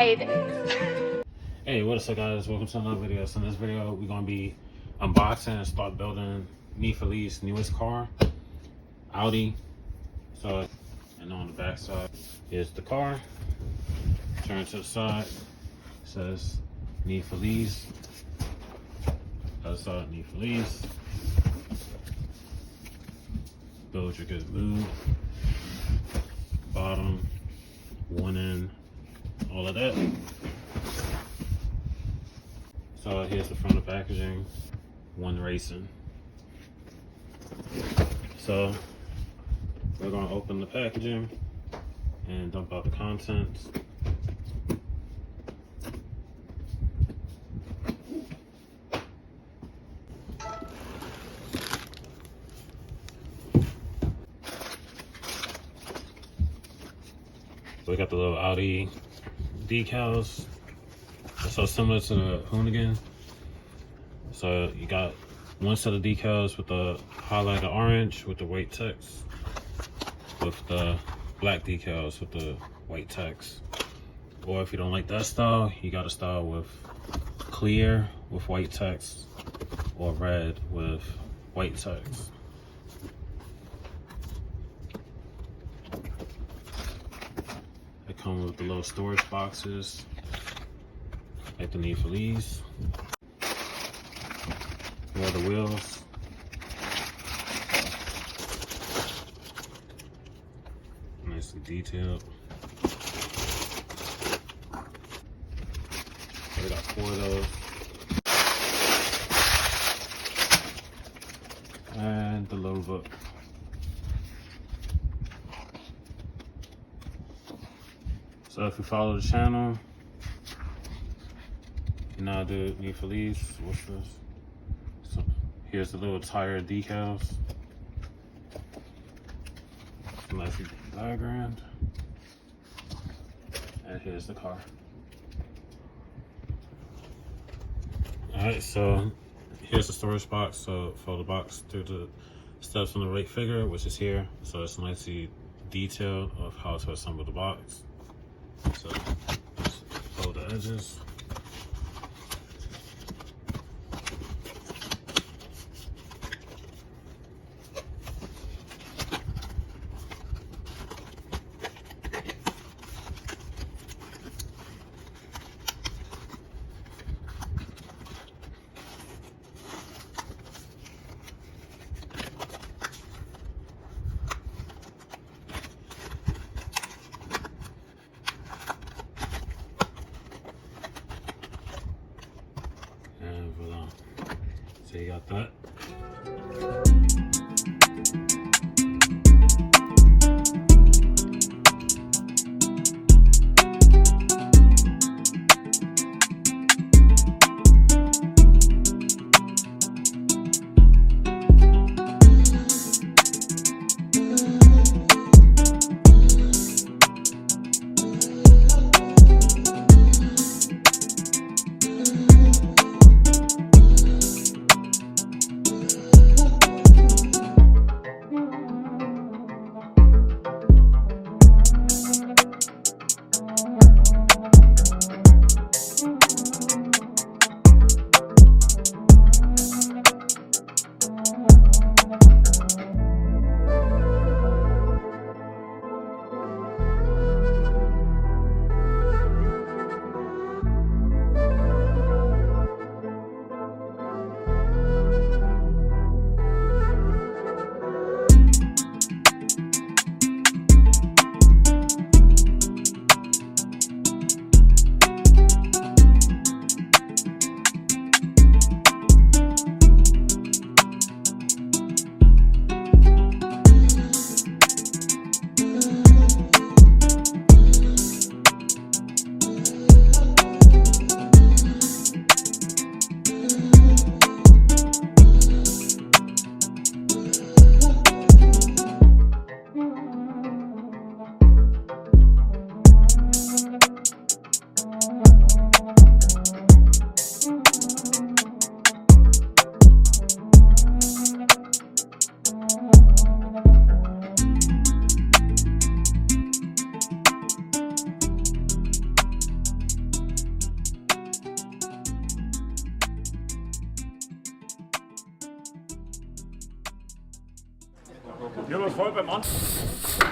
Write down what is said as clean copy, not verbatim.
Hey, what's up guys, welcome to another video. So in this video we're going to be unboxing and start building Nifeliz newest car, Audi. So, and on the back side is the car. Turn to the side, it says Nifeliz. Other side, Nifeliz. Build your good mood. Bottom, warning, all of that. So here's the front of packaging, one racing. So we're gonna open the packaging and dump out the contents. We got the little Audi decals. So similar to the Hoonigan. So you got one set of decals with the highlighted orange with the white text, with the black decals with the white text. Or if you don't like that style, you got a style with clear with white text or red with white text. They come with the little storage boxes like the Nifeliz. Here are the wheels. Nicely detailed. We got 4 of those. And the load book. So if you follow the channel, you know, the Nifeliz, what's this? So here's the little tire decals. Nicely diagrammed. And here's the car. Alright, so here's the storage box. So fold the box through the steps on the right figure, which is here. So it's nicely detailed of how to assemble the box. So just fold the edges. And voila. So you got that. Hier war voll beim Anfang.